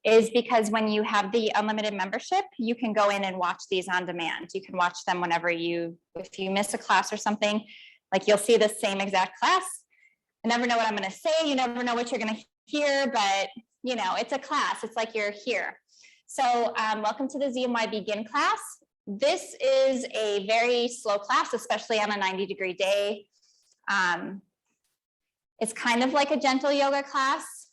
is because when you have the unlimited membership, you can go in and watch these on demand. You can watch them whenever if you miss a class or something, like you'll see the same exact class. I never know what I'm going to say. You never know what you're going to hear, but you know, it's a class. It's like you're here. So welcome to the ZMY Begin class. This is a very slow class, especially on a 90-degree day. It's kind of like a gentle yoga class,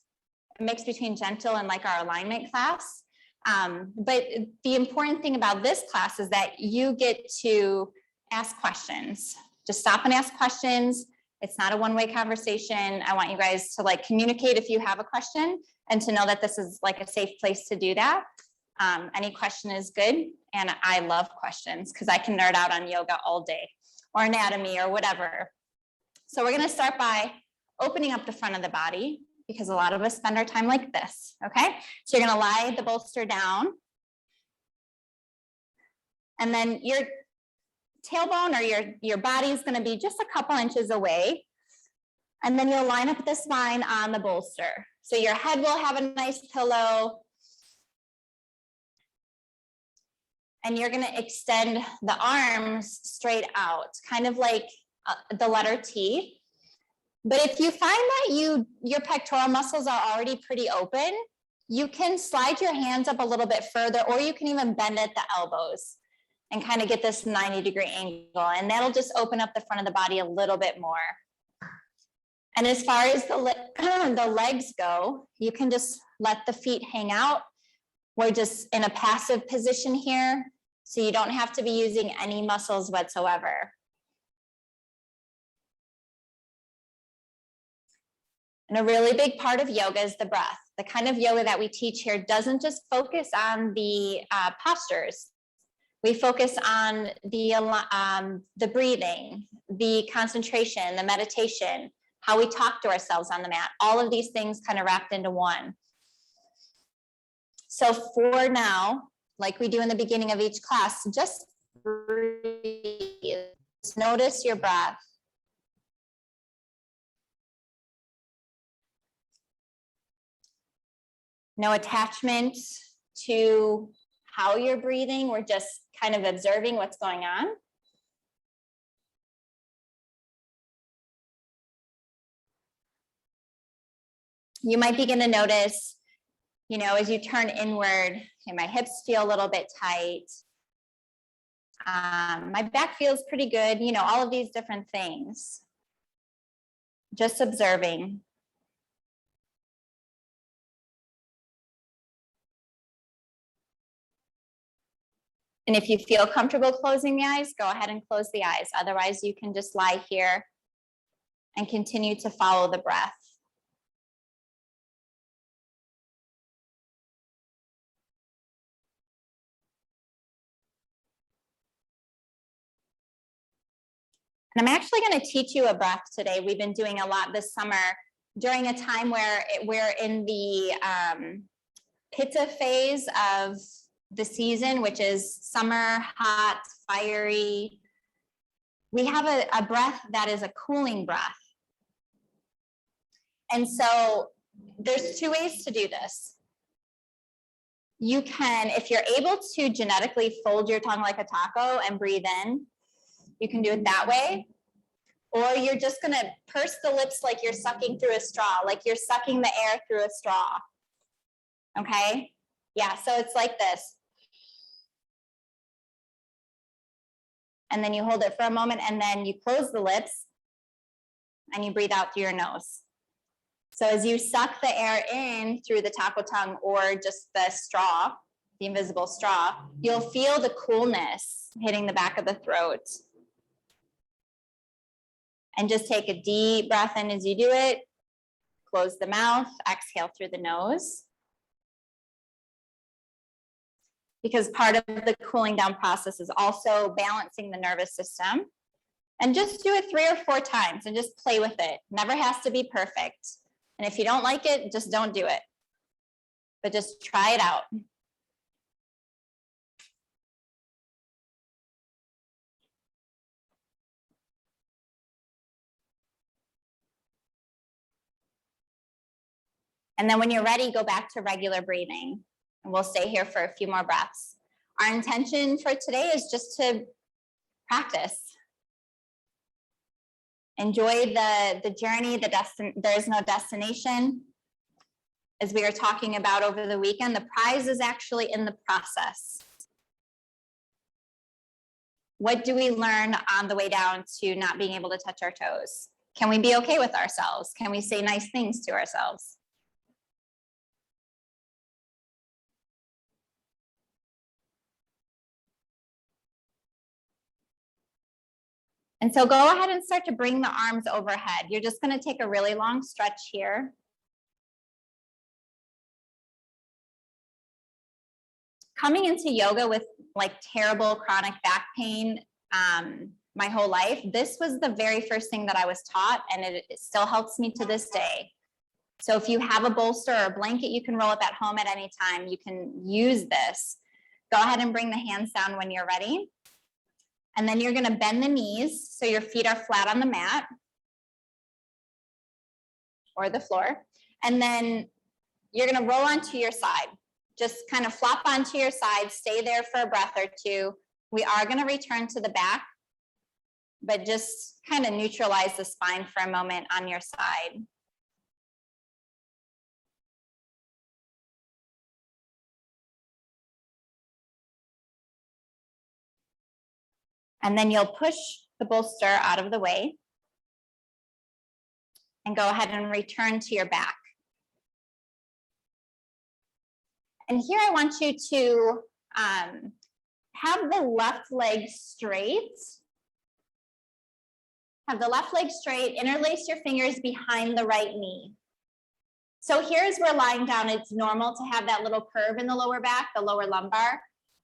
a mix between gentle and like our alignment class. But the important thing about this class is that you get to ask questions. Just stop and ask questions. It's not a one-way conversation. I want you guys to like communicate if you have a question and to know that this is like a safe place to do that. Any question is good. And I love questions because I can nerd out on yoga all day or anatomy or whatever. So we're going to start by opening up the front of the body, because a lot of us spend our time like this, okay? So you're gonna lie the bolster down. And then your tailbone or your body is gonna be just a couple inches away. And then you'll line up the spine on the bolster. So your head will have a nice pillow. And you're gonna extend the arms straight out, kind of like the letter T. But if you find that your pectoral muscles are already pretty open, you can slide your hands up a little bit further, or you can even bend at the elbows and kind of get this 90-degree angle. And that'll just open up the front of the body a little bit more. And as far as the legs go, you can just let the feet hang out. We're just in a passive position here, so you don't have to be using any muscles whatsoever. And a really big part of yoga is the breath. The kind of yoga that we teach here doesn't just focus on the postures. We focus on the breathing, the concentration, the meditation, how we talk to ourselves on the mat. All of these things kind of wrapped into one. So for now, like we do in the beginning of each class, just breathe. Just notice your breath. No attachment to how you're breathing. We're just kind of observing what's going on. You might begin to notice, you know, as you turn inward, okay, my hips feel a little bit tight. My back feels pretty good, you know, all of these different things. Just observing. And if you feel comfortable closing the eyes, go ahead and close the eyes. Otherwise, you can just lie here and continue to follow the breath. And I'm actually going to teach you a breath today. We've been doing a lot this summer during a time where we're in the pitta phase of the season, which is summer, hot, fiery. We have a breath that is a cooling breath. And so there's two ways to do this. You can, if you're able to genetically fold your tongue like a taco and breathe in, you can do it that way. Or you're just gonna purse the lips like you're sucking through a straw, like you're sucking the air through a straw. Okay? Yeah, so it's like this. And then you hold it for a moment, and then you close the lips and you breathe out through your nose. So as you suck the air in through the taco tongue or just the straw, the invisible straw, you'll feel the coolness hitting the back of the throat. And just take a deep breath in as you do it. Close the mouth, exhale through the nose. Because part of the cooling down process is also balancing the nervous system. And just do it 3 or 4 times and just play with it. Never has to be perfect. And if you don't like it, just don't do it. But just try it out. And then when you're ready, go back to regular breathing. And we'll stay here for a few more breaths. Our intention for today is just to practice. Enjoy the journey, there's no destination. As we were talking about over the weekend, the prize is actually in the process. What do we learn on the way down to not being able to touch our toes? Can we be okay with ourselves? Can we say nice things to ourselves? And so go ahead and start to bring the arms overhead. You're just going to take a really long stretch here. Coming into yoga with like terrible chronic back pain my whole life, this was the very first thing that I was taught, and it still helps me to this day. So if you have a bolster or a blanket you can roll up at home at any time, you can use this. Go ahead and bring the hands down when you're ready. And then you're going to bend the knees so your feet are flat on the mat or the floor. And then you're going to roll onto your side. Just kind of flop onto your side, stay there for a breath or two. We are going to return to the back, but just kind of neutralize the spine for a moment on your side. And then you'll push the bolster out of the way and go ahead and return to your back. And here I want you to have the left leg straight. Have the left leg straight, interlace your fingers behind the right knee. So here's where lying down, it's normal to have that little curve in the lower back, the lower lumbar.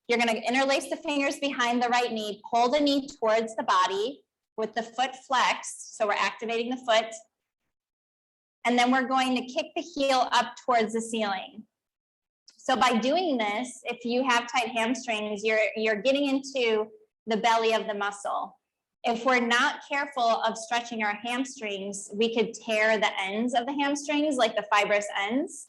You're going to interlace the fingers behind the right knee, pull the knee towards the body with the foot flexed. So we're activating the foot. And then we're going to kick the heel up towards the ceiling. So by doing this, if you have tight hamstrings, you're getting into the belly of the muscle. If we're not careful of stretching our hamstrings, we could tear the ends of the hamstrings, like the fibrous ends.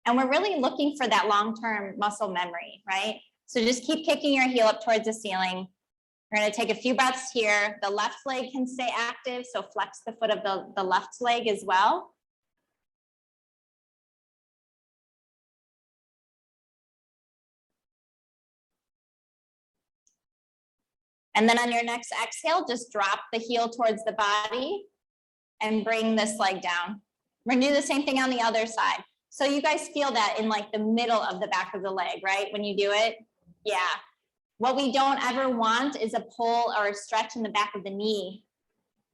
And we're really looking for that long-term muscle memory, right? So just keep kicking your heel up towards the ceiling. We're going to take a few breaths here. The left leg can stay active, so flex the foot of the left leg as well. And then on your next exhale, just drop the heel towards the body and bring this leg down. We're gonna do the same thing on the other side. So you guys feel that in like the middle of the back of the leg, right? When you do it, yeah. What we don't ever want is a pull or a stretch in the back of the knee.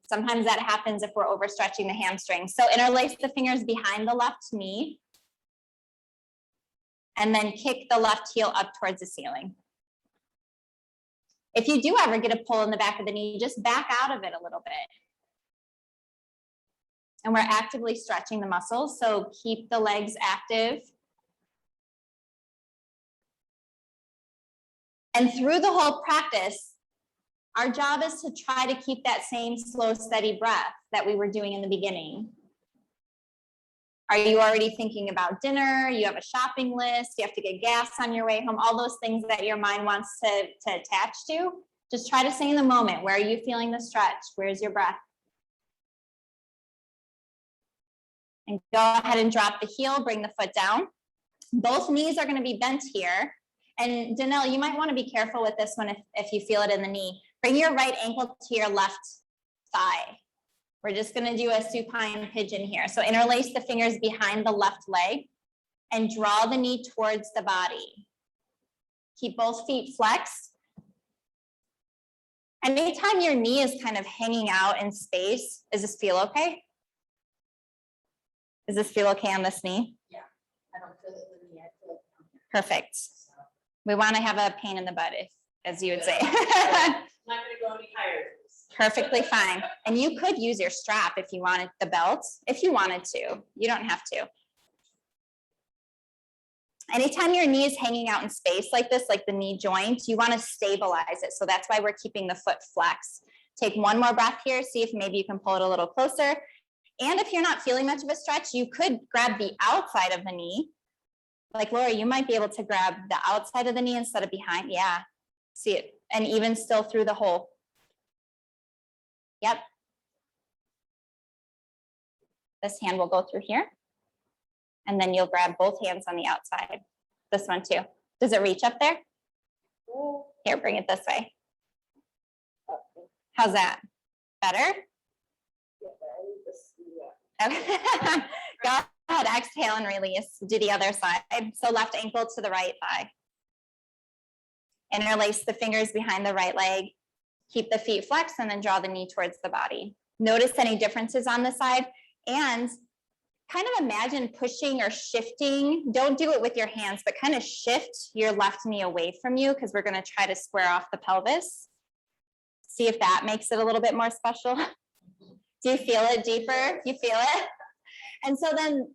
Sometimes that happens if we're overstretching the hamstring. So interlace the fingers behind the left knee and then kick the left heel up towards the ceiling. If you do ever get a pull in the back of the knee, just back out of it a little bit. And we're actively stretching the muscles, so keep the legs active. And through the whole practice, our job is to try to keep that same slow, steady breath that we were doing in the beginning. Are you already thinking about dinner? You have a shopping list, you have to get gas on your way home, all those things that your mind wants to attach to. Just try to stay in the moment. Where are you feeling the stretch? Where's your breath? And go ahead and drop the heel, bring the foot down. Both knees are going to be bent here. And Danelle, you might want to be careful with this one if you feel it in the knee. Bring your right ankle to your left thigh. We're just going to do a supine pigeon here. So interlace the fingers behind the left leg and draw the knee towards the body. Keep both feet flexed. Anytime your knee is kind of hanging out in space, does this feel okay? Does this feel okay on this knee? Yeah, I don't feel it in the knee, I feel it down here. Perfect. So, We want to have a pain in the butt, as you would say. I'm not gonna go any higher. Perfectly fine. And you could use your strap if you wanted the belt, if you wanted to. You don't have to. Anytime your knee is hanging out in space like this, like the knee joint, you want to stabilize it. So that's why we're keeping the foot flexed. Take one more breath here. See if maybe you can pull it a little closer. And if you're not feeling much of a stretch, you could grab the outside of the knee. Like Laura, you might be able to grab the outside of the knee instead of behind. Yeah, see it. And even still through the hole. Yep. This hand will go through here. And then you'll grab both hands on the outside. This one too. Does it reach up there? Here, bring it this way. How's that? Better? Okay. Go ahead, exhale and release. Do the other side. So left ankle to the right thigh. Interlace the fingers behind the right leg. Keep the feet flexed and then draw the knee towards the body. Notice any differences on the side and kind of imagine pushing or shifting. Don't do it with your hands, but kind of shift your left knee away from you because we're going to try to square off the pelvis. See if that makes it a little bit more special. Do you feel it deeper? You feel it? And so then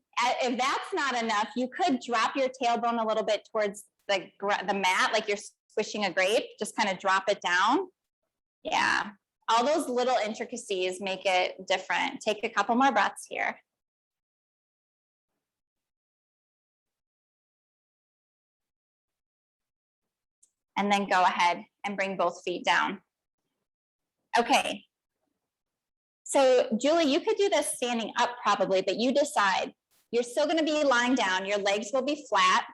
if that's not enough, you could drop your tailbone a little bit towards the mat, like you're squishing a grape, just kind of drop it down. Yeah, all those little intricacies make it different. Take a couple more breaths here. And then go ahead and bring both feet down. Okay. So Julie, you could do this standing up probably, but you decide. You're still going to be lying down. Your legs will be flat.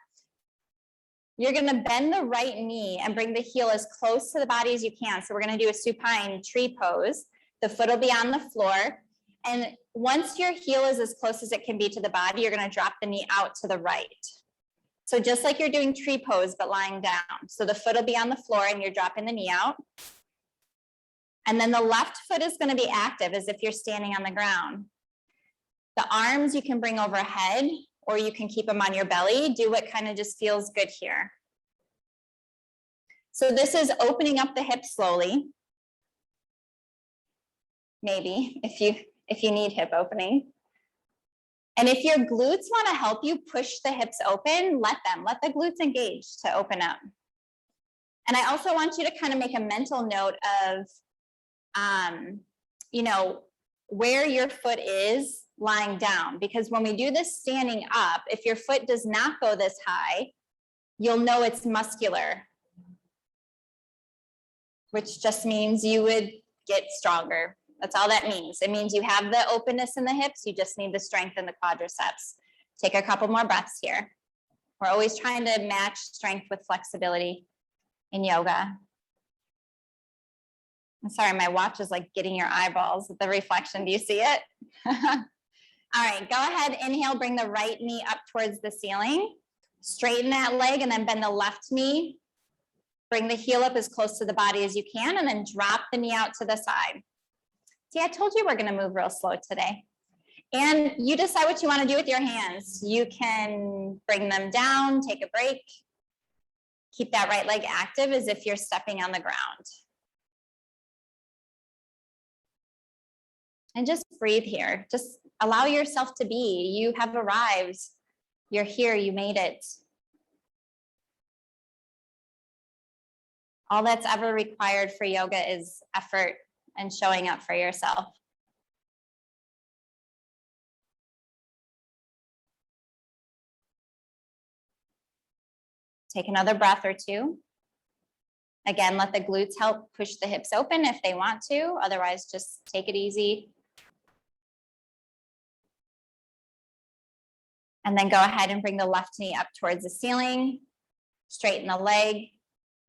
You're going to bend the right knee and bring the heel as close to the body as you can. So we're going to do a supine tree pose. The foot will be on the floor. And once your heel is as close as it can be to the body, you're going to drop the knee out to the right. So just like you're doing tree pose, but lying down. So the foot will be on the floor and you're dropping the knee out. And then the left foot is going to be active as if you're standing on the ground. The arms you can bring overhead or you can keep them on your belly. Do what kind of just feels good here. So this is opening up the hips slowly. Maybe if you need hip opening. And if your glutes want to help you push the hips open, let the glutes engage to open up. And I also want you to kind of make a mental note of, you know, where your foot is lying down, because when we do this standing up, if your foot does not go this high, you'll know it's muscular, which just means you would get stronger. That's all that means. It means you have the openness in the hips. You just need the strength in the quadriceps. Take a couple more breaths here. We're always trying to match strength with flexibility in yoga. I'm sorry, my watch is like getting your eyeballs, the reflection. Do you see it? All right, go ahead, inhale, bring the right knee up towards the ceiling. Straighten that leg and then bend the left knee. Bring the heel up as close to the body as you can and then drop the knee out to the side. See, I told you we're gonna move real slow today. And you decide what you wanna do with your hands. You can bring them down, take a break. Keep that right leg active as if you're stepping on the ground. And just breathe here. Just allow yourself to be. You have arrived. You're here, you made it. All that's ever required for yoga is effort and showing up for yourself. Take another breath or two. Again, let the glutes help push the hips open if they want to. Otherwise, just take it easy. And then go ahead and bring the left knee up towards the ceiling. Straighten the leg.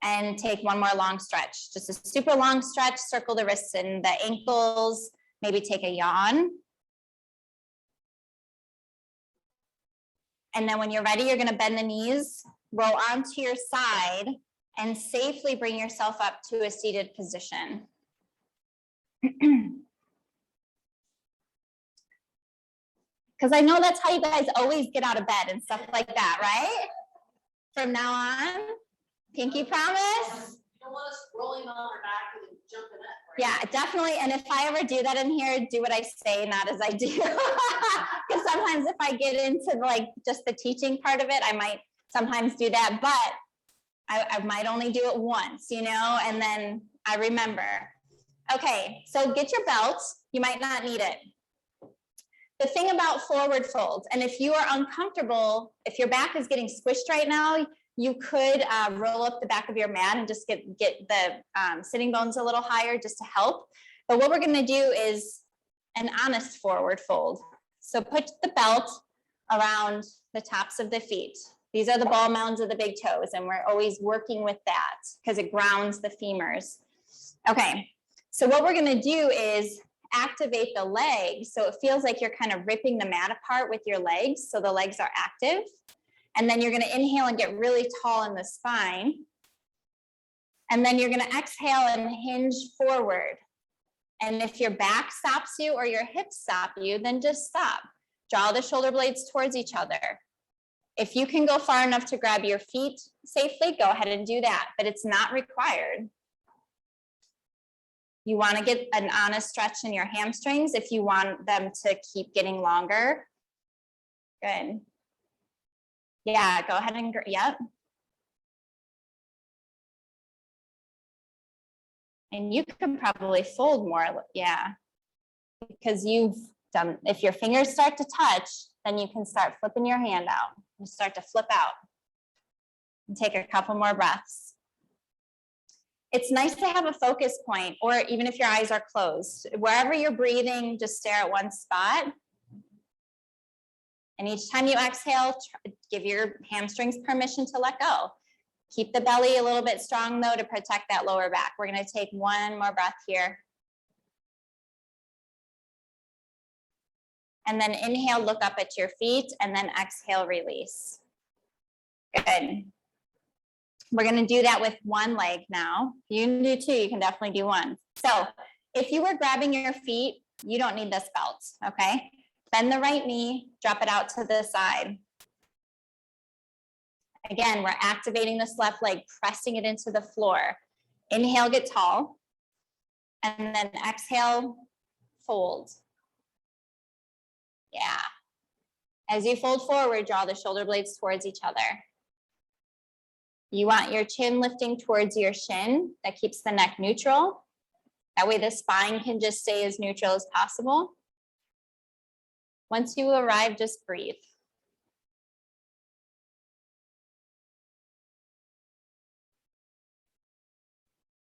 And take one more long stretch. Just a super long stretch. Circle the wrists and the ankles. Maybe take a yawn. And then when you're ready, you're going to bend the knees, roll onto your side, and safely bring yourself up to a seated position. Because I know that's how you guys always get out of bed and stuff like that, right? From now on, pinky promise? You don't want us rolling on our back and jumping up. Right? Yeah, definitely. And if I ever do that in here, do what I say, not as I do. Because sometimes if I get into like just the teaching part of it, I might sometimes do that, but I might only do it once, you know, and then I remember. Okay, so get your belt. You might not need it. the thing about forward folds, and if you are uncomfortable, if your back is getting squished right now, you could roll up the back of your mat and just get the sitting bones a little higher just to help. But what we're gonna do is an honest forward fold. So put the belt around the tops of the feet. These are the ball mounds of the big toes, and we're always working with that because it grounds the femurs. Okay, so what we're gonna do is activate the legs so it feels like you're kind of ripping the mat apart with your legs, so the legs are active. And then you're gonna inhale and get really tall in the spine. And then you're gonna exhale and hinge forward. And if your back stops you or your hips stop you, then just stop. Draw the shoulder blades towards each other. If you can go far enough to grab your feet safely, go ahead and do that, but it's not required. You want to get an honest stretch in your hamstrings if you want them to keep getting longer. Good. Yeah, go ahead and, yep. And you can probably fold more, yeah. Because you've done, if your fingers start to touch, then you can start flipping your hand out. You start to flip out. And take a couple more breaths. It's nice to have a focus point, or even if your eyes are closed. Wherever you're breathing, just stare at one spot. And each time you exhale, give your hamstrings permission to let go. Keep the belly a little bit strong though to protect that lower back. We're gonna take one more breath here. And then inhale, look up at your feet, and then exhale, release. Good. We're gonna do that with one leg now. You can do two, you can definitely do one. So if you were grabbing your feet, you don't need this belt, okay? Bend the right knee, drop it out to the side. Again, we're activating this left leg, pressing it into the floor. Inhale, get tall. And then exhale, fold. Yeah. As you fold forward, draw the shoulder blades towards each other. You want your chin lifting towards your shin. That keeps the neck neutral. That way the spine can just stay as neutral as possible. Once you arrive, just breathe.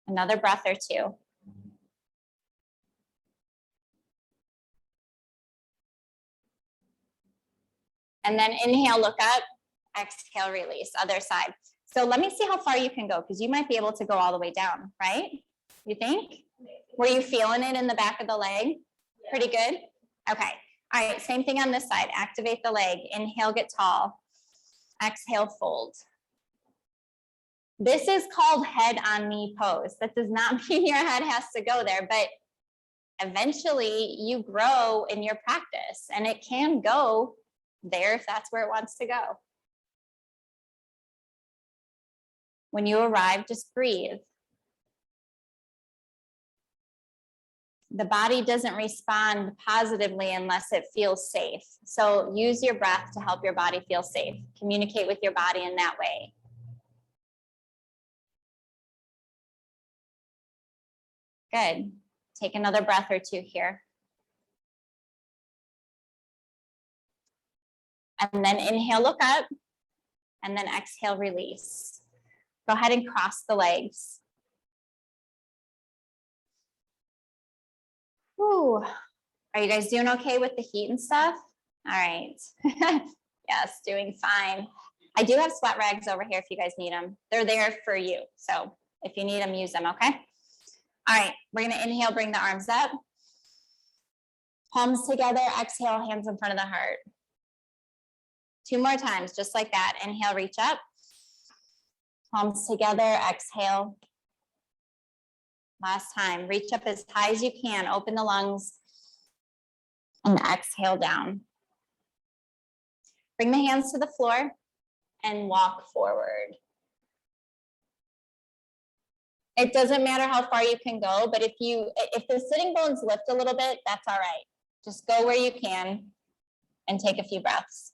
Another breath or two. And then inhale, look up, exhale, release, other side. So let me see how far you can go, because you might be able to go all the way down, right? You think? Were you feeling it in the back of the leg? Yeah. Pretty good? Okay. All right, same thing on this side. Activate the leg. Inhale, get tall. Exhale, fold. This is called head on knee pose. That does not mean your head has to go there, but eventually you grow in your practice and it can go there if that's where it wants to go. When you arrive, just breathe. The body doesn't respond positively unless it feels safe. So use your breath to help your body feel safe. Communicate with your body in that way. Good. Take another breath or two here. And then inhale, look up, and then exhale, release. Go ahead and cross the legs. Whew. Are you guys doing okay with the heat and stuff? All right. Yes, doing fine. I do have sweat rags over here if you guys need them. They're there for you. So if you need them, use them, okay? All right, we're gonna inhale, bring the arms up. Palms together, exhale, hands in front of the heart. 2 more times, just like that. Inhale, reach up. Palms together, exhale. Last time, reach up as high as you can, open the lungs, and exhale down. Bring the hands to the floor and walk forward. It doesn't matter how far you can go, but if the sitting bones lift a little bit, that's all right. Just go where you can and take a few breaths.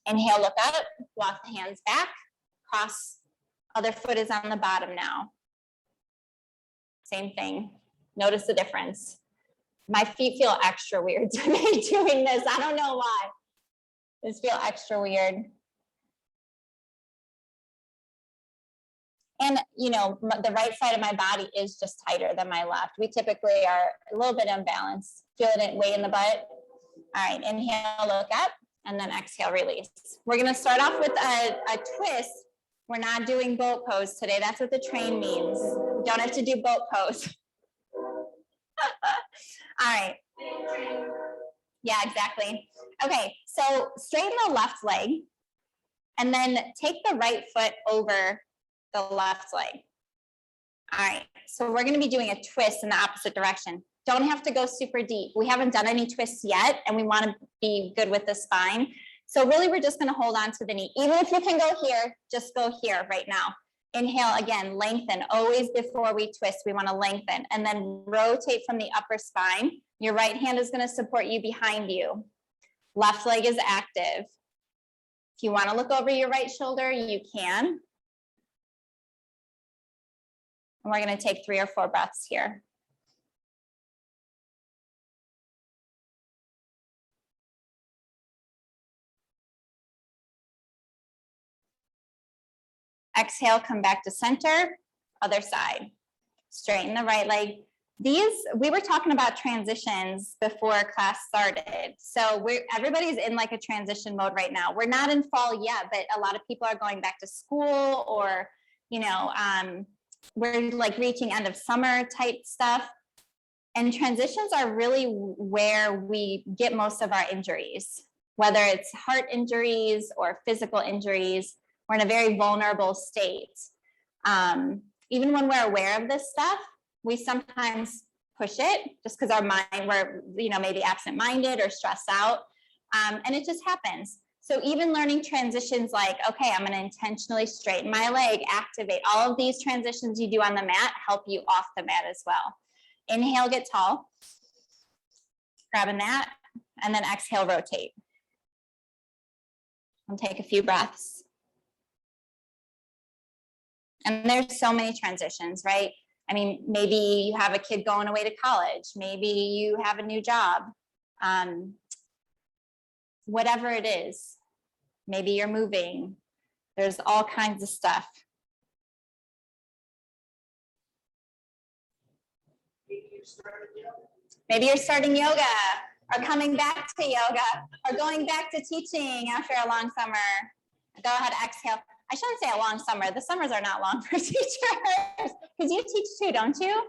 Inhale, look up, walk the hands back, cross, other foot is on the bottom now. Same thing. Notice the difference. My feet feel extra weird to me doing this. I don't know why. This feel extra weird. And you know, the right side of my body is just tighter than my left. We typically are a little bit unbalanced. Feel it weight in the butt. All right, inhale, look up, and then exhale, release. We're gonna start off with a twist. We're not doing boat pose today. That's what the train means. We don't have to do boat pose. All right. Yeah, exactly. Okay, so straighten the left leg and then take the right foot over the left leg. All right, so we're gonna be doing a twist in the opposite direction. Don't have to go super deep. We haven't done any twists yet, and we wanna be good with the spine. So really, we're just gonna hold on to the knee. Even if you can go here, just go here right now. Inhale, again, lengthen. Always before we twist, we wanna lengthen. And then rotate from the upper spine. Your right hand is gonna support you behind you. Left leg is active. If you wanna look over your right shoulder, you can. And we're gonna take 3 or 4 breaths here. Exhale, come back to center, other side. Straighten the right leg. We were talking about transitions before class started. So everybody's in like a transition mode right now. We're not in fall yet, but a lot of people are going back to school or, you know, we're like reaching end of summer type stuff. And transitions are really where we get most of our injuries, whether it's heart injuries or physical injuries. We're in a very vulnerable state. Even when we're aware of this stuff, we sometimes push it just because our mind, we're, you know, maybe absent-minded or stressed out, and it just happens. So even learning transitions like, okay, I'm going to intentionally straighten my leg, activate. All of these transitions you do on the mat help you off the mat as well. Inhale, get tall, grabbing that, and then exhale, rotate. And take a few breaths. And there's so many transitions, right? I mean, maybe you have a kid going away to college. Maybe you have a new job. Whatever it is, maybe you're moving. There's all kinds of stuff. Maybe you're starting yoga or coming back to yoga or going back to teaching after a long summer. Go ahead, exhale. I shouldn't say a long summer. The summers are not long for teachers because you teach too, don't you?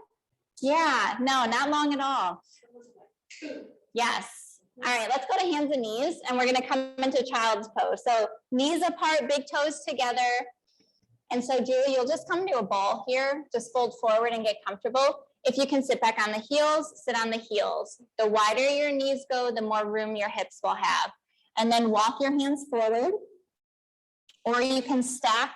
Yeah, no, not long at all. Yes. All right, let's go to hands and knees and we're gonna come into child's pose. So knees apart, big toes together. And so Julie, you'll just come to a ball here, just fold forward and get comfortable. If you can sit back on the heels, sit on the heels. The wider your knees go, the more room your hips will have. And then walk your hands forward. Or you can stack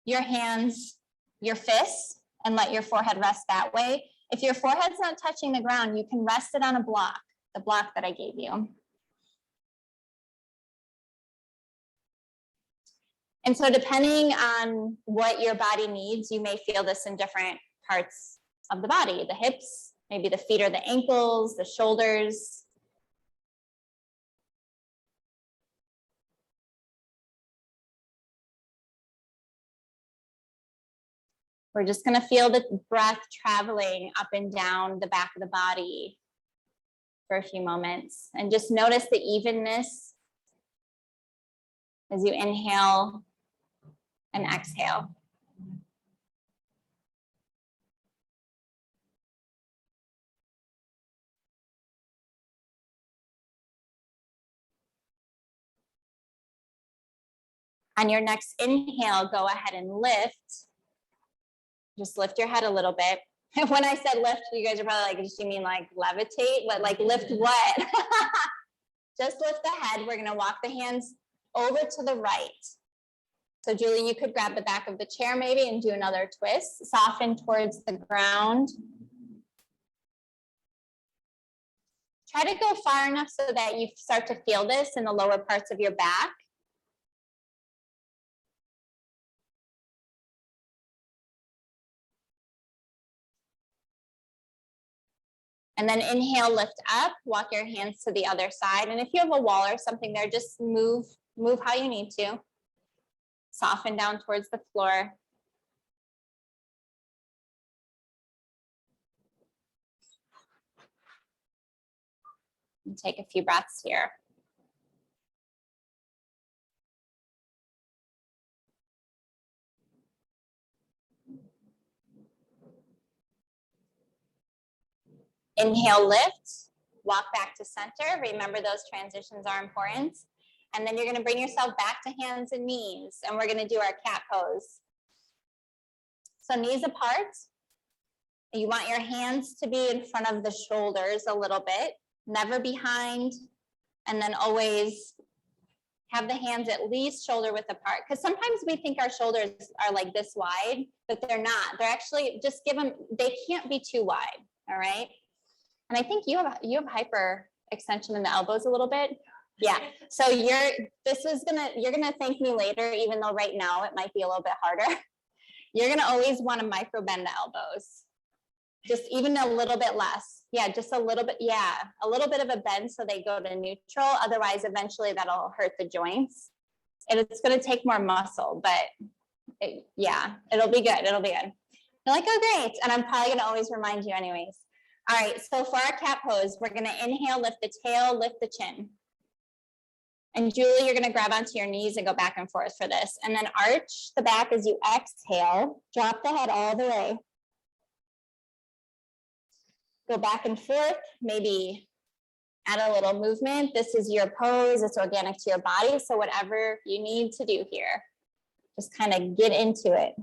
your hands, your fists, and let your forehead rest that way. If your forehead's not touching the ground, you can rest it on a block, the block that I gave you. And so depending on what your body needs, you may feel this in different parts of the body, the hips, maybe the feet or the ankles, the shoulders. We're just gonna feel the breath traveling up and down the back of the body for a few moments and just notice the evenness as you inhale and exhale. On your next inhale, go ahead and lift. Just lift your head a little bit. When I said lift, you guys are probably like, does she mean like levitate? What, like lift what? Just lift the head. We're gonna walk the hands over to the right. So Julie, you could grab the back of the chair maybe and do another twist. Soften towards the ground. Try to go far enough so that you start to feel this in the lower parts of your back. And then inhale, lift up, walk your hands to the other side. And if you have a wall or something there, just move how you need to. Soften down towards the floor. And take a few breaths here. Inhale, lift, walk back to center. Remember those transitions are important. And then you're gonna bring yourself back to hands and knees, and we're gonna do our cat pose. So knees apart. You want your hands to be in front of the shoulders a little bit, never behind, and then always have the hands at least shoulder width apart. Because sometimes we think our shoulders are like this wide, but they're not. They're actually, just give them, they can't be too wide, all right? And I think you have hyper extension in the elbows a little bit. Yeah, so you're gonna thank me later, even though right now it might be a little bit harder. You're gonna always want to micro bend the elbows. Just even a little bit less. Yeah, just a little bit, yeah, a little bit of a bend so they go to neutral. Otherwise, eventually that'll hurt the joints. And it's gonna take more muscle, but yeah, it'll be good, it'll be good. You're like, oh great, and I'm probably gonna always remind you anyways. All right, so for our cat pose, we're gonna inhale, lift the tail, lift the chin. And Julie, you're gonna grab onto your knees and go back and forth for this. And then arch the back as you exhale, drop the head all the way. Go back and forth, maybe add a little movement. This is your pose, it's organic to your body. So whatever you need to do here, just kind of get into it.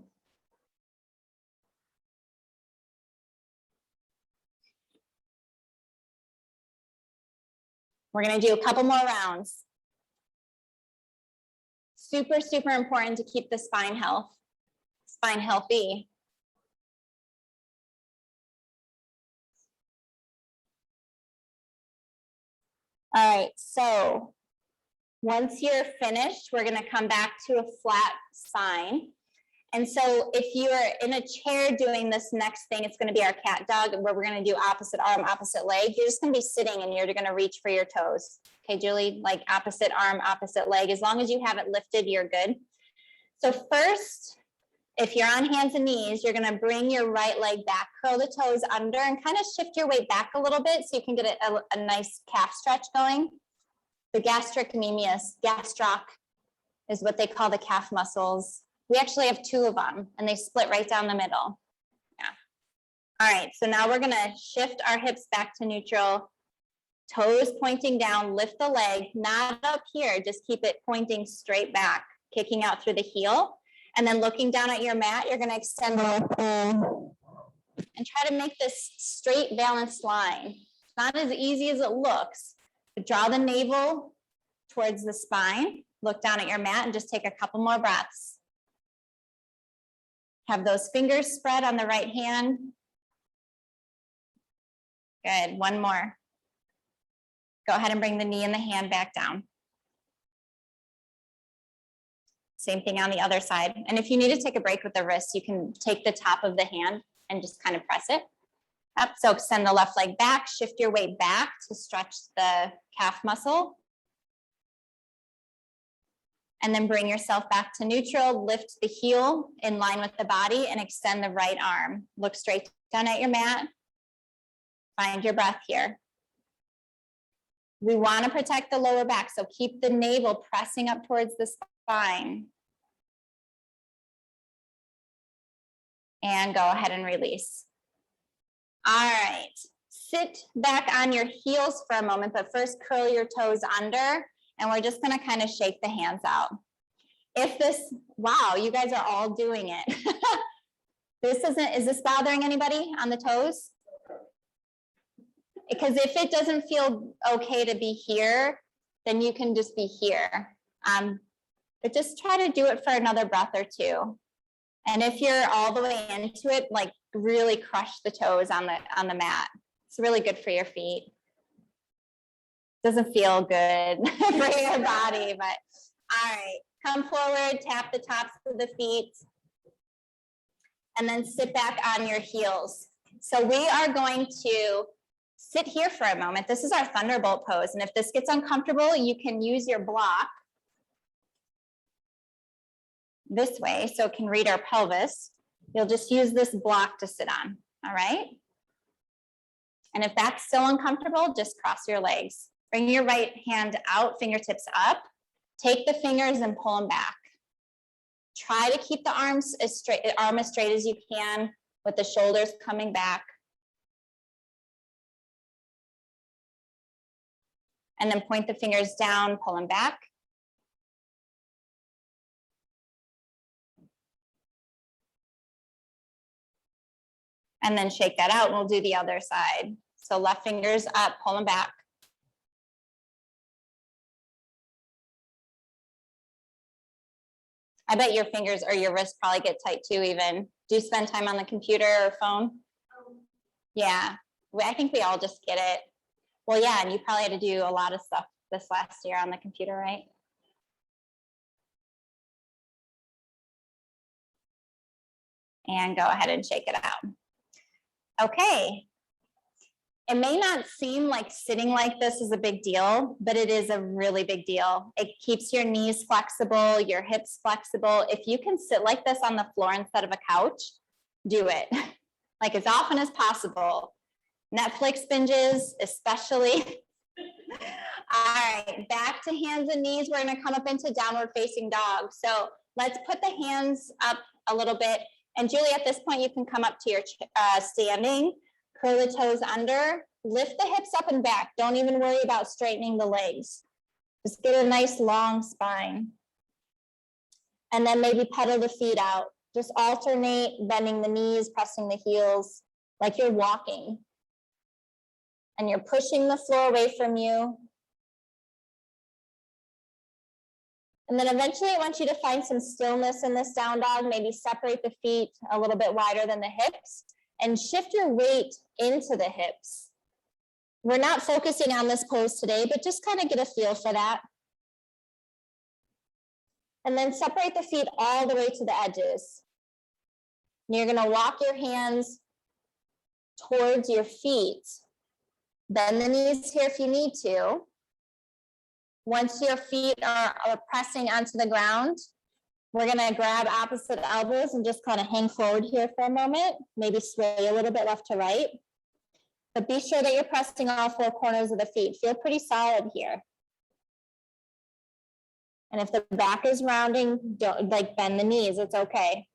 We're gonna do a couple more rounds. Super, super important to keep the spine healthy. All right, so once you're finished, we're gonna come back to a flat spine. And so if you are in a chair doing this next thing, it's gonna be our cat dog, where we're gonna do opposite arm, opposite leg. You're just gonna be sitting and you're gonna reach for your toes. Okay, Julie, like opposite arm, opposite leg. As long as you have it lifted, you're good. So first, if you're on hands and knees, you're gonna bring your right leg back, curl the toes under, and kind of shift your weight back a little bit so you can get a nice calf stretch going. The gastrocnemius, gastroc is what they call the calf muscles. We actually have two of them, and they split right down the middle. Yeah. All right, so now we're gonna shift our hips back to neutral, toes pointing down, lift the leg, not up here, just keep it pointing straight back, kicking out through the heel. And then looking down at your mat, you're gonna extend and try to make this straight balanced line. It's not as easy as it looks, but draw the navel towards the spine, look down at your mat and just take a couple more breaths. Have those fingers spread on the right hand. Good, one more. Go ahead and bring the knee and the hand back down. Same thing on the other side. And if you need to take a break with the wrist, you can take the top of the hand and just kind of press it up. So send the left leg back, shift your weight back to stretch the calf muscle. And then bring yourself back to neutral, lift the heel in line with the body and extend the right arm. Look straight down at your mat. Find your breath here. We want to protect the lower back, so keep the navel pressing up towards the spine. And go ahead and release. All right, sit back on your heels for a moment, but first curl your toes under, and we're just gonna kind of shake the hands out. If this, wow, you guys are all doing it. Is this bothering anybody on the toes? Because if it doesn't feel okay to be here, then you can just be here. But just try to do it for another breath or two. And if you're all the way into it, like really crush the toes on the mat. It's really good for your feet. Doesn't feel good for your body, but all right. Come forward, tap the tops of the feet, and then sit back on your heels. So we are going to sit here for a moment. This is our thunderbolt pose. And if this gets uncomfortable, you can use your block this way so it can read our pelvis. You'll just use this block to sit on, all right? And if that's still uncomfortable, just cross your legs. Bring your right hand out, fingertips up. Take the fingers and pull them back. Try to keep the arm as straight as you can with the shoulders coming back. And then point the fingers down, pull them back. And then shake that out, and we'll do the other side. So left fingers up, pull them back. I bet your fingers or your wrists probably get tight too even. Do you spend time on the computer or phone? Yeah, I think we all just get it. Well, yeah, and you probably had to do a lot of stuff this last year on the computer, right? And go ahead and shake it out. Okay. It may not seem like sitting like this is a big deal, but it is a really big deal. It keeps your knees flexible, your hips flexible. If you can sit like this on the floor instead of a couch, do it. Like as often as possible. Netflix binges, especially. All right, back to hands and knees. We're gonna come up into downward facing dog. So let's put the hands up a little bit. And Julie, at this point, you can come up to your standing. Curl the toes under, lift the hips up and back. Don't even worry about straightening the legs. Just get a nice long spine. And then maybe pedal the feet out. Just alternate, bending the knees, pressing the heels, like you're walking. And you're pushing the floor away from you. And then eventually I want you to find some stillness in this down dog. Maybe separate the feet a little bit wider than the hips. And shift your weight into the hips. We're not focusing on this pose today, but just kind of get a feel for that. And then separate the feet all the way to the edges. And you're gonna walk your hands towards your feet. Bend the knees here if you need to. Once your feet are pressing onto the ground, we're gonna grab opposite elbows and just kind of hang forward here for a moment, maybe sway a little bit left to right. But be sure that you're pressing all four corners of the feet. Feel pretty solid here. And if the back is rounding, don't bend the knees, it's okay.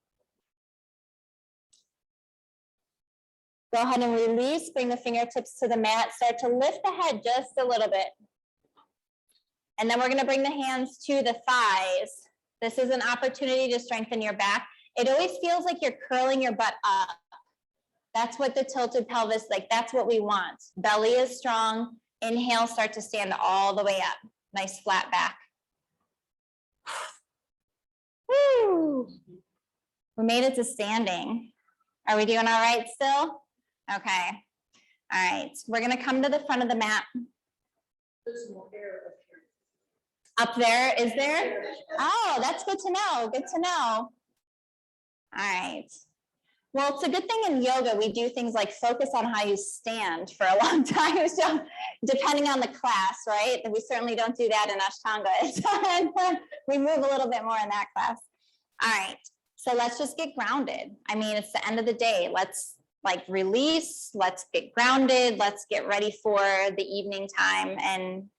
Go ahead and release, bring the fingertips to the mat, start to lift the head just a little bit. And then we're gonna bring the hands to the thighs. This is an opportunity to strengthen your back. It always feels like you're curling your butt up. That's what the tilted pelvis, that's what we want. Belly is strong. Inhale, start to stand all the way up. Nice flat back. Woo! We made it to standing. Are we doing all right still? Okay. All right, we're gonna come to the front of the mat. There's more air up here. Up there, is there? Oh, that's good to know, good to know. All right. Well, it's a good thing in yoga, we do things like focus on how you stand for a long time. So depending on the class, right? And we certainly don't do that in Ashtanga. We move a little bit more in that class. All right, so let's just get grounded. I mean, it's the end of the day. Let's release, let's get grounded. Let's get ready for the evening time and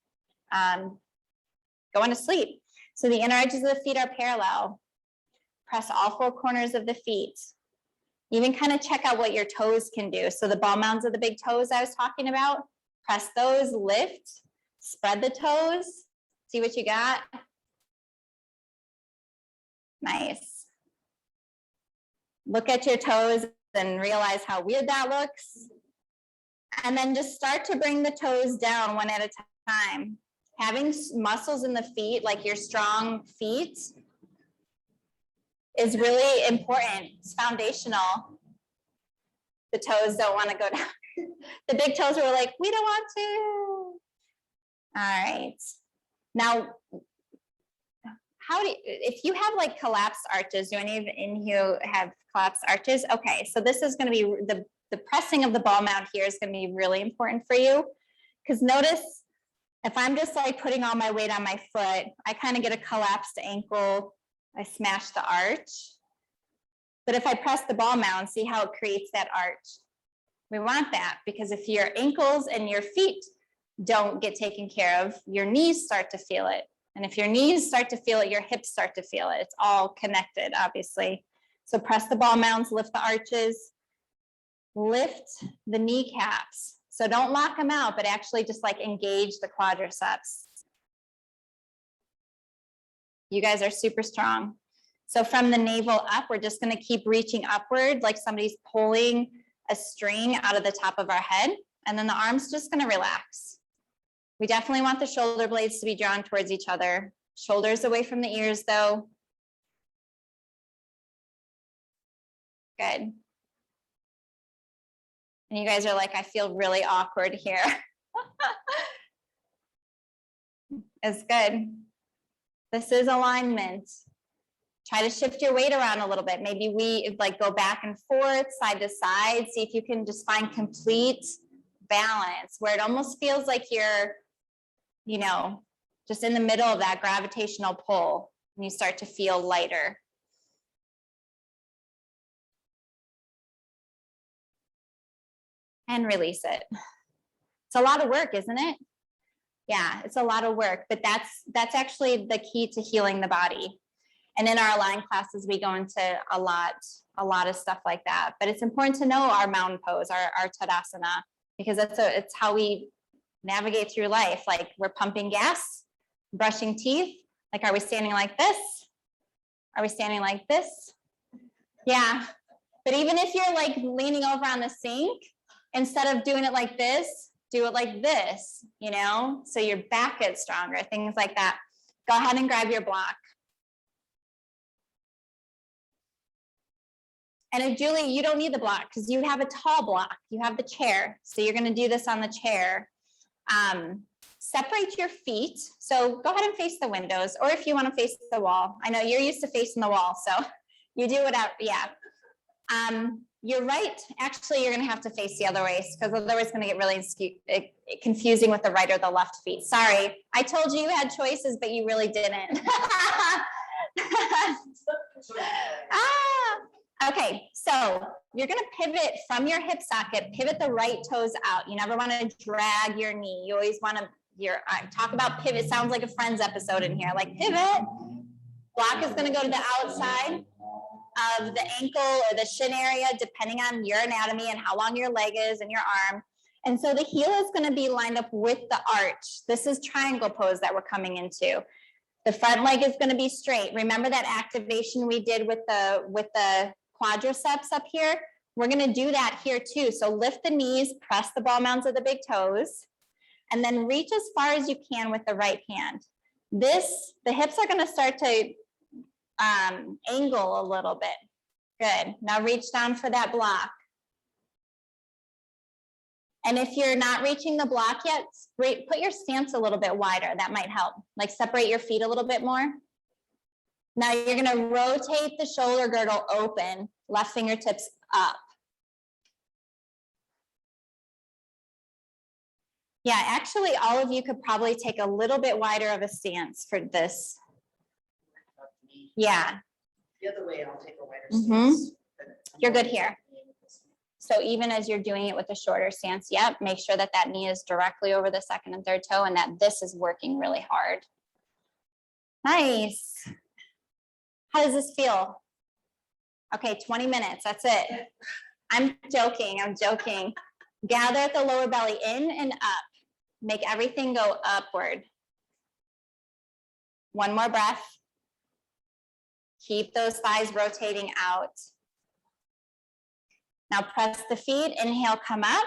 going to sleep. So the inner edges of the feet are parallel. Press all four corners of the feet. Even kind of check out what your toes can do. So the ball mounds of the big toes I was talking about, press those, lift, spread the toes, see what you got. Nice. Look at your toes and realize how weird that looks. And then just start to bring the toes down one at a time. Having muscles in the feet, like your strong feet, is really important. It's foundational. The toes don't want to go down. The big toes were like, we don't want to. All right. Now, if you have collapsed arches, do any of in you have collapsed arches? Okay, so this is going to be the pressing of the ball mount here is going to be really important for you. Because notice if I'm just like putting all my weight on my foot, I kind of get a collapsed ankle. I smash the arch. But if I press the ball mount, see how it creates that arch. We want that because if your ankles and your feet don't get taken care of, your knees start to feel it. And if your knees start to feel it, your hips start to feel it. It's all connected, obviously. So press the ball mounts, lift the arches, lift the kneecaps. So don't lock them out, but actually just like engage the quadriceps. You guys are super strong. So from the navel up, we're just going to keep reaching upward like somebody's pulling a string out of the top of our head. And then the arm's just going to relax. We definitely want the shoulder blades to be drawn towards each other. Shoulders away from the ears though. Good. And you guys are like, I feel really awkward here. It's good. This is alignment. Try to shift your weight around a little bit. Maybe we like go back and forth, side to side. See if you can just find complete balance where it almost feels like you're, you know, just in the middle of that gravitational pull and you start to feel lighter. And release it. It's a lot of work, isn't it? Yeah, it's a lot of work, but that's actually the key to healing the body. And in our Align classes, we go into a lot of stuff like that. But it's important to know our mountain pose, our Tadasana, because it's how we navigate through life. Like we're pumping gas, brushing teeth. Like, are we standing like this? Are we standing like this? Yeah. But even if you're like leaning over on the sink, instead of doing it like this, do it like this, you know? So your back gets stronger, things like that. Go ahead and grab your block. And if Julie, you don't need the block because you have a tall block, you have the chair. So you're gonna do this on the chair. Separate your feet. So go ahead and face the windows, or if you wanna face the wall. I know you're used to facing the wall, so you do whatever, yeah. You're right, actually, you're gonna have to face the other way because otherwise it's gonna get really confusing with the right or the left feet. Sorry, I told you had choices, but you really didn't. Okay, so you're gonna pivot from your hip socket, pivot the right toes out. You never wanna drag your knee. You always wanna, talk about pivot, sounds like a Friends episode in here, like pivot. Block is gonna go to the outside of the ankle or the shin area, depending on your anatomy and how long your leg is and your arm. And so the heel is going to be lined up with the arch. This is triangle pose that we're coming into. The front leg is going to be straight. Remember that activation we did with the quadriceps up here? We're going to do that here too. So lift the knees, press the ball mounds of the big toes, and then reach as far as you can with the right hand. The hips are going to start to angle a little bit. Good. Now reach down for that block. And if you're not reaching the block yet, put your stance a little bit wider. That might help. Like separate your feet a little bit more. Now you're going to rotate the shoulder girdle open, left fingertips up. Yeah, actually, all of you could probably take a little bit wider of a stance for this. Yeah. The other way, I'll take a wider stance. stance. You're good here. So even as you're doing it with a shorter stance, yep, make sure that that knee is directly over the second and third toe and that this is working really hard. Nice. How does this feel? Okay, 20 minutes, that's it. I'm joking. Gather at the lower belly, in and up. Make everything go upward. One more breath. Keep those thighs rotating out. Now press the feet, inhale, come up.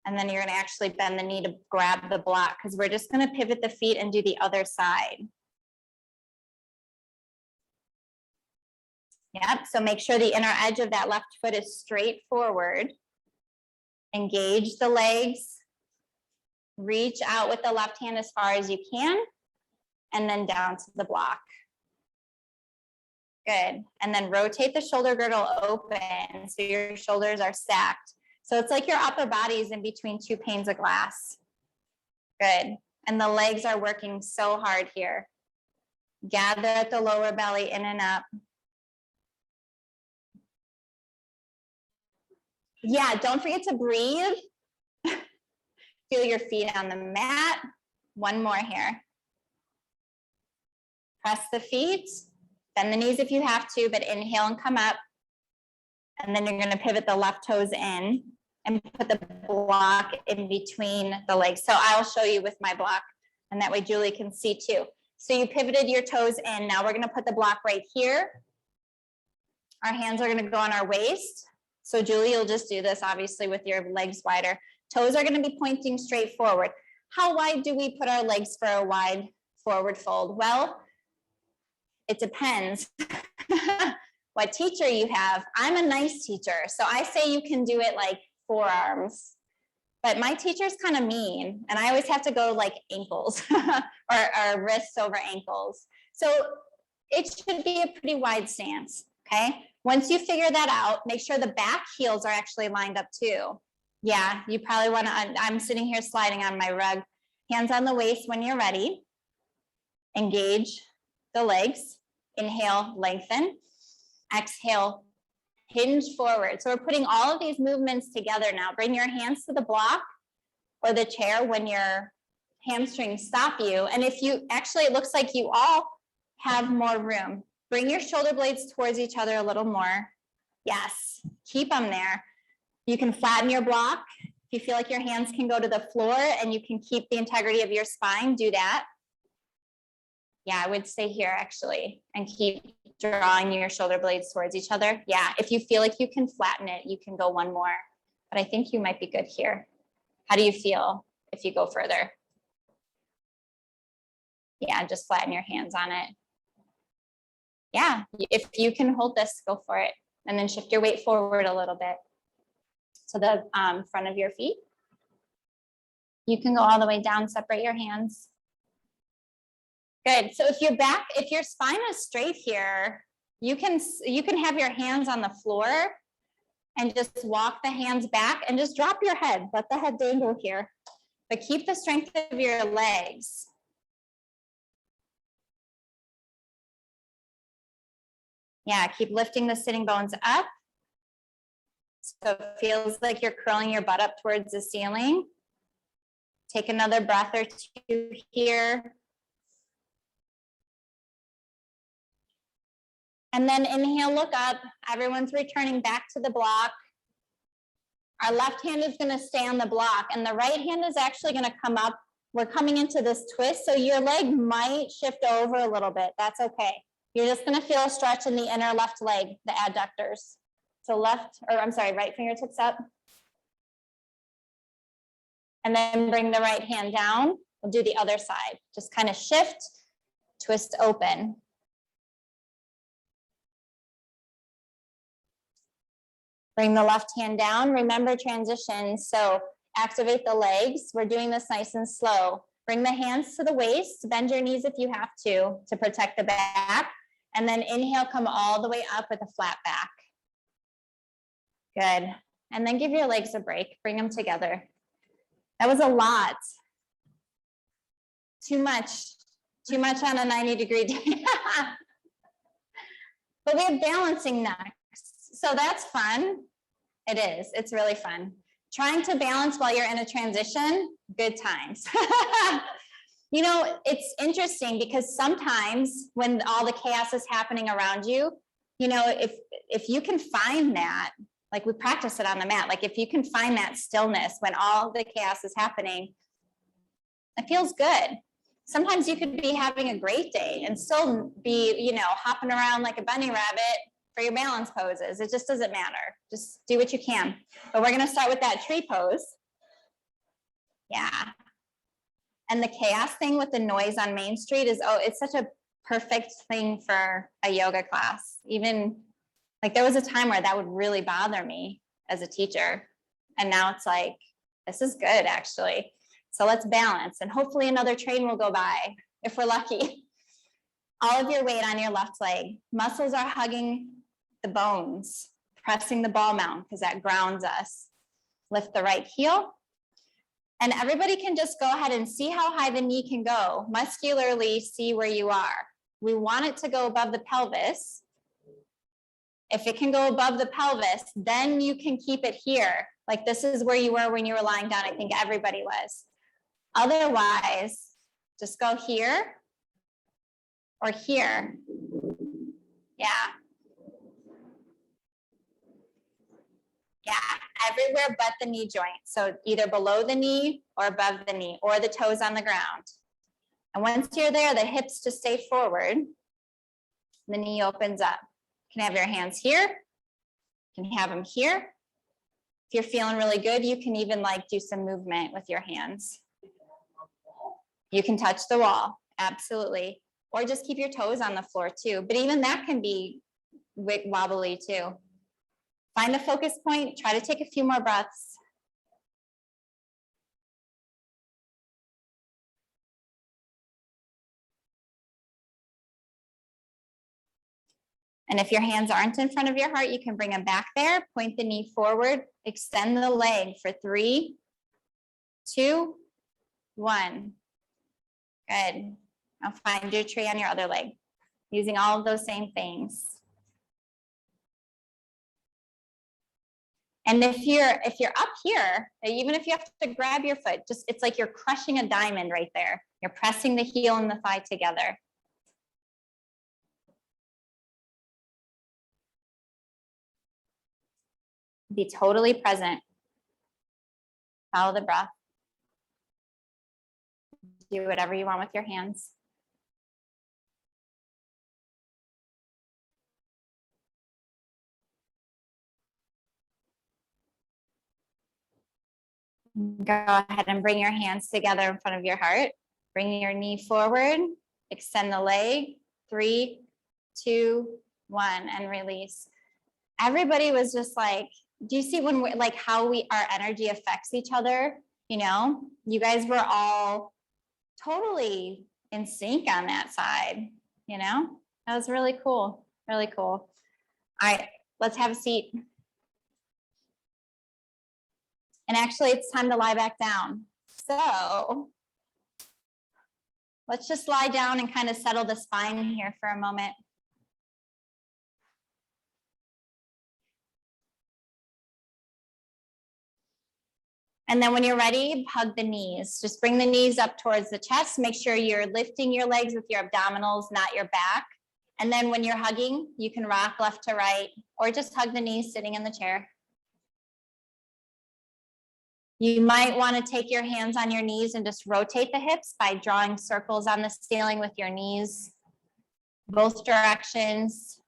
And then you're gonna actually bend the knee to grab the block because we're just gonna pivot the feet and do the other side. Yep, so make sure the inner edge of that left foot is straight forward. Engage the legs. Reach out with the left hand as far as you can, and then down to the block. Good. And then rotate the shoulder girdle open so your shoulders are stacked. So it's like your upper body is in between two panes of glass. Good. And the legs are working so hard here. Gather at the lower belly, in and up. Yeah, don't forget to breathe. Feel your feet on the mat. One more here. Press the feet, bend the knees if you have to, but inhale and come up. And then you're going to pivot the left toes in and put the block in between the legs. So I'll show you with my block, and that way Julie can see too. So you pivoted your toes in. Now we're going to put the block right here. Our hands are going to go on our waist. So Julie, you'll just do this obviously with your legs wider. Toes are going to be pointing straight forward. How wide do we put our legs for a wide forward fold? Well, it depends what teacher you have. I'm a nice teacher, so I say you can do it like forearms. But my teacher's kind of mean, and I always have to go like ankles or wrists over ankles. So it should be a pretty wide stance, okay? Once you figure that out, make sure the back heels are actually lined up too. Yeah, you probably want to, I'm sitting here sliding on my rug. Hands on the waist when you're ready. Engage the legs. Inhale, lengthen. Exhale, hinge forward. So we're putting all of these movements together now. Bring your hands to the block or the chair when your hamstrings stop you. And if you, actually it looks like you all have more room. Bring your shoulder blades towards each other a little more. Yes, keep them there. You can flatten your block. If you feel like your hands can go to the floor and you can keep the integrity of your spine, do that. Yeah, I would stay here actually and keep drawing your shoulder blades towards each other. Yeah, if you feel like you can flatten it, you can go one more, but I think you might be good here. How do you feel if you go further? Yeah, just flatten your hands on it. Yeah, if you can hold this, go for it. And then shift your weight forward a little bit to the front of your feet. You can go all the way down, separate your hands. Good. So if your spine is straight here, you can have your hands on the floor and just walk the hands back and just drop your head. Let the head dangle here, but keep the strength of your legs. Yeah, keep lifting the sitting bones up. So it feels like you're curling your butt up towards the ceiling. Take another breath or two here. And then inhale, look up. Everyone's returning back to the block. Our left hand is going to stay on the block and the right hand is actually going to come up. We're coming into this twist, so your leg might shift over a little bit. That's okay. You're just going to feel a stretch in the inner left leg, the adductors. So right fingertips up. And then bring the right hand down. We'll do the other side. Just kind of shift, twist open. Bring the left hand down. Remember transition. So activate the legs. We're doing this nice and slow. Bring the hands to the waist. Bend your knees if you have to protect the back. And then inhale, come all the way up with a flat back. Good. And then give your legs a break. Bring them together. That was a lot. Too much on a 90-degree day. But we have balancing next. So that's fun. It is. It's really fun. Trying to balance while you're in a transition, good times. You know, it's interesting because sometimes when all the chaos is happening around you, you know, if you can find that, like we practice it on the mat, like if you can find that stillness when all the chaos is happening, it feels good. Sometimes you could be having a great day and still be, you know, hopping around like a bunny rabbit for your balance poses. It just doesn't matter. Just do what you can. But we're going to start with that tree pose. Yeah. And the chaos thing with the noise on Main Street is, oh, it's such a perfect thing for a yoga class. Even like there was a time where that would really bother me as a teacher. And now it's like, this is good actually. So let's balance and hopefully another train will go by if we're lucky. all of your weight on your left leg. Muscles are hugging the bones, pressing the ball mount because that grounds us. Lift the right heel. And everybody can just go ahead and see how high the knee can go. Muscularly see where you are. We want it to go above the pelvis. If it can go above the pelvis, then you can keep it here. Like this is where you were when you were lying down. I think everybody was. Otherwise, just go here or here. Yeah. Yeah, everywhere but the knee joint. So either below the knee or above the knee or the toes on the ground. And once you're there, the hips just stay forward. The knee opens up. You can have your hands here. You can have them here. If you're feeling really good, you can even like do some movement with your hands. You can touch the wall, absolutely. Or just keep your toes on the floor too. But even that can be wobbly too. Find the focus point, try to take a few more breaths. And if your hands aren't in front of your heart, you can bring them back there, point the knee forward, extend the leg for 3, 2, 1. Good. Now find your tree on your other leg, using all of those same things. And if you're up here, even if you have to grab your foot, just it's like you're crushing a diamond right there. You're pressing the heel and the thigh together. Be totally present. Follow the breath. Do whatever you want with your hands. Go ahead and bring your hands together in front of your heart. Bring your knee forward, extend the leg, 3, 2, 1, and release. Everybody was just like, do you see when like how our energy affects each other? You know, you guys were all totally in sync on that side, you know? That was really cool, really cool. All right, let's have a seat. And actually, it's time to lie back down. So let's just lie down and kind of settle the spine here for a moment. And then when you're ready, hug the knees. Just bring the knees up towards the chest. Make sure you're lifting your legs with your abdominals, not your back. And then when you're hugging, you can rock left to right, or just hug the knees sitting in the chair. You might want to take your hands on your knees and just rotate the hips by drawing circles on the ceiling with your knees, both directions.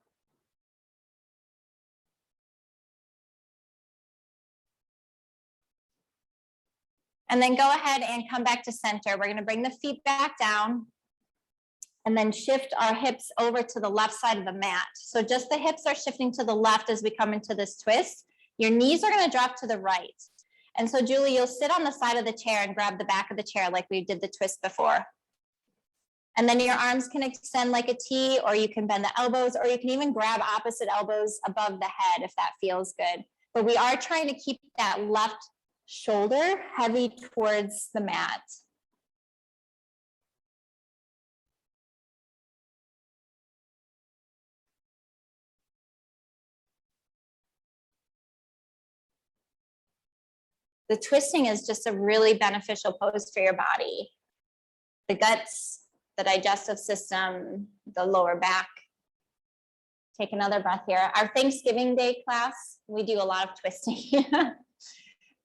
And then go ahead and come back to center. We're going to bring the feet back down and then shift our hips over to the left side of the mat. So just the hips are shifting to the left as we come into this twist. Your knees are going to drop to the right. And so Julie, you'll sit on the side of the chair and grab the back of the chair like we did the twist before. And then your arms can extend like a T, or you can bend the elbows, or you can even grab opposite elbows above the head if that feels good. But we are trying to keep that left shoulder heavy towards the mat. The twisting is just a really beneficial pose for your body. The guts, the digestive system, the lower back. Take another breath here. Our Thanksgiving Day class, we do a lot of twisting.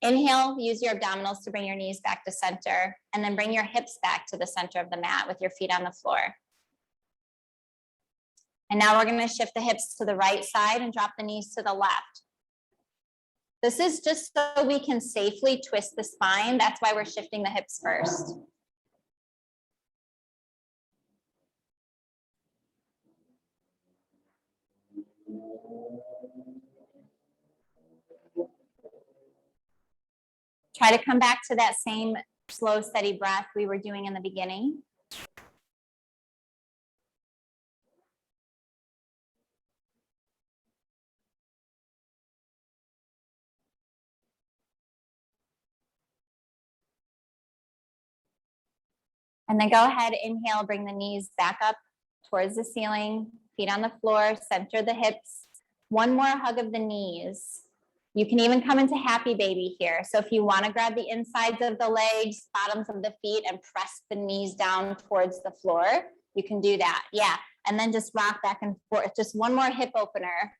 Inhale, use your abdominals to bring your knees back to center, and then bring your hips back to the center of the mat with your feet on the floor. And now we're going to shift the hips to the right side and drop the knees to the left. This is just so we can safely twist the spine. That's why we're shifting the hips first. Try to come back to that same slow, steady breath we were doing in the beginning. And then go ahead, inhale, bring the knees back up towards the ceiling, feet on the floor, center the hips. One more hug of the knees. You can even come into happy baby here. So if you want to grab the insides of the legs, bottoms of the feet, and press the knees down towards the floor, you can do that. Yeah. And then just rock back and forth. Just one more hip opener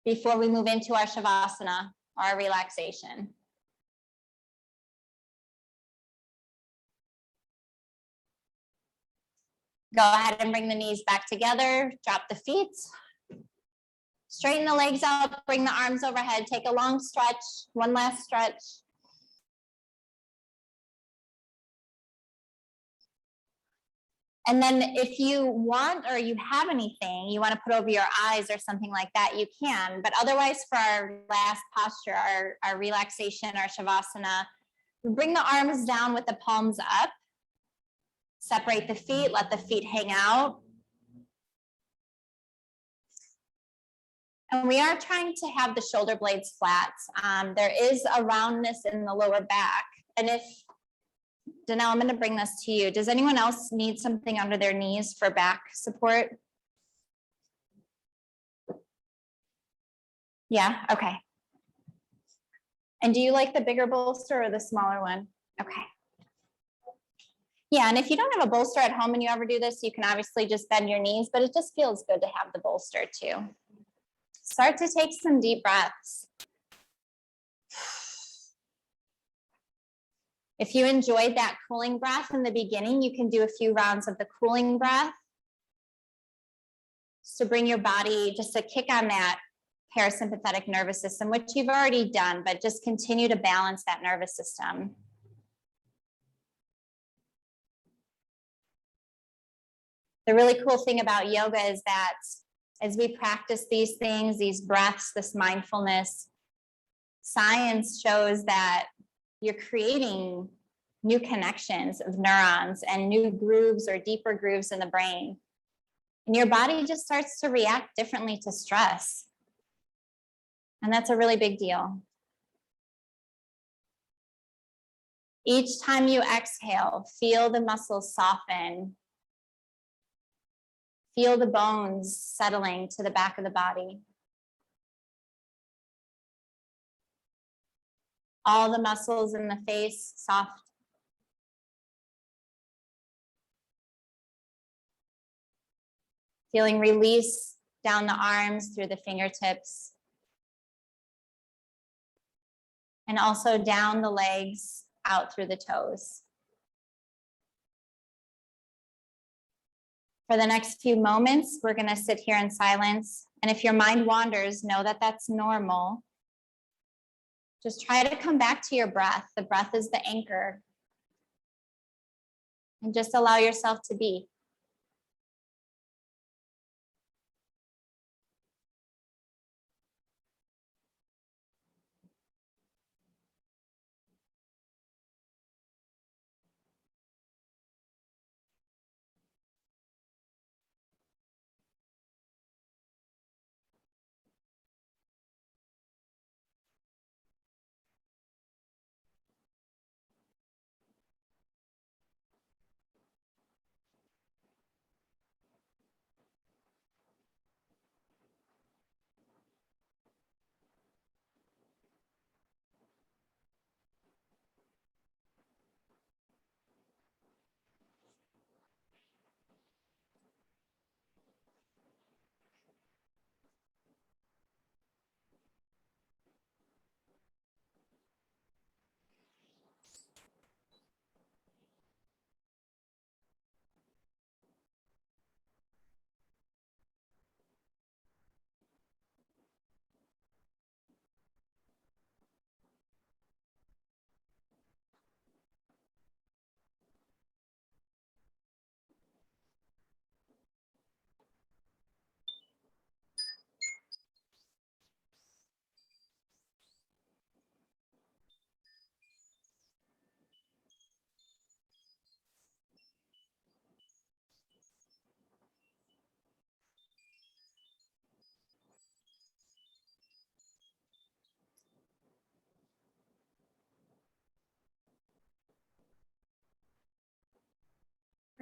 before we move into our Shavasana, our relaxation. Go ahead and bring the knees back together. Drop the feet. Straighten the legs out, bring the arms overhead. Take a long stretch, one last stretch. And then if you want or you have anything you want to put over your eyes or something like that, you can. But otherwise, for our last posture, our relaxation, our Shavasana, bring the arms down with the palms up. Separate the feet, let the feet hang out. And we are trying to have the shoulder blades flat. There is a roundness in the lower back. And if, Danelle, I'm going to bring this to you. Does anyone else need something under their knees for back support? Yeah, okay. And do you like the bigger bolster or the smaller one? Okay. Yeah, and if you don't have a bolster at home and you ever do this, you can obviously just bend your knees, but it just feels good to have the bolster too. Start to take some deep breaths. If you enjoyed that cooling breath in the beginning, you can do a few rounds of the cooling breath. Just to bring your body, just to kick on that parasympathetic nervous system, which you've already done, but just continue to balance that nervous system. The really cool thing about yoga is that as we practice these things, these breaths, this mindfulness, science shows that you're creating new connections of neurons and new grooves or deeper grooves in the brain. And your body just starts to react differently to stress. And that's a really big deal. Each time you exhale, feel the muscles soften. Feel the bones settling to the back of the body. All the muscles in the face soft. Feeling release down the arms through the fingertips. And also down the legs, out through the toes. For the next few moments, we're going to sit here in silence. And if your mind wanders, know that that's normal. Just try to come back to your breath. The breath is the anchor. And just allow yourself to be.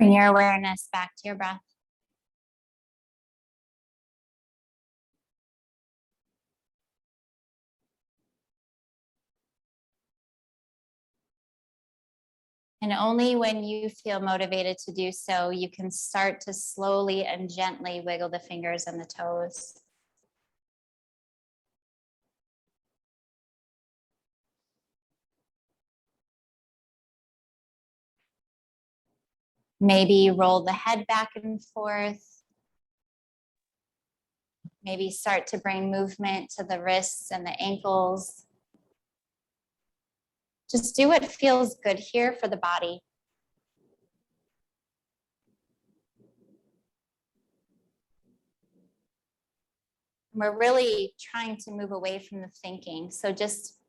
Bring your awareness back to your breath. And only when you feel motivated to do so, you can start to slowly and gently wiggle the fingers and the toes. Maybe roll the head back and forth. Maybe start to bring movement to the wrists and the ankles. Just do what feels good here for the body. We're really trying to move away from the thinking. So just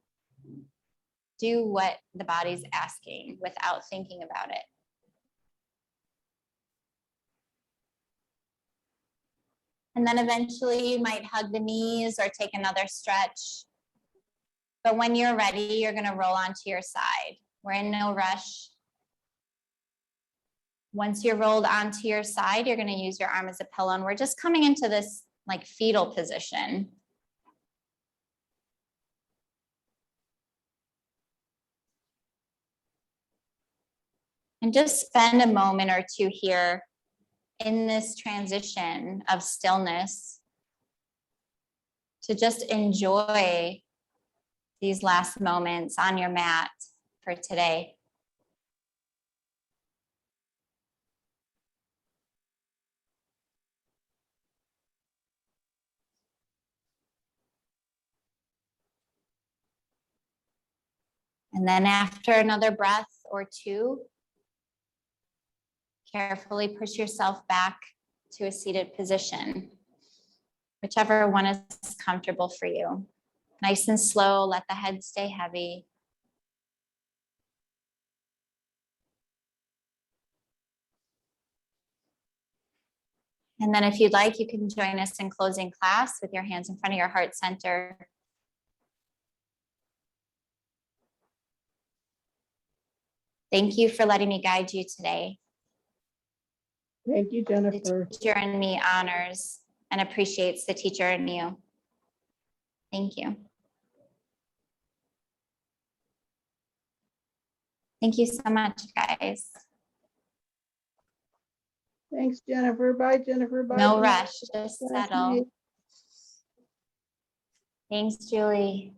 do what the body's asking without thinking about it. And then eventually you might hug the knees or take another stretch. But when you're ready, you're going to roll onto your side. We're in no rush. Once you're rolled onto your side, you're going to use your arm as a pillow. And we're just coming into this like fetal position. And just spend a moment or two here in this transition of stillness to just enjoy these last moments on your mat for today. And then after another breath or two, carefully push yourself back to a seated position, whichever one is comfortable for you. Nice and slow, let the head stay heavy. And then if you'd like, you can join us in closing class with your hands in front of your heart center. Thank you for letting me guide you today. Thank you, Jennifer. The teacher in me honors and appreciates the teacher in you. Thank you. Thank you so much, guys. Thanks, Jennifer. Bye, Jennifer. Bye. No Jennifer. rush, just Bye, settle. Judy. Thanks, Julie.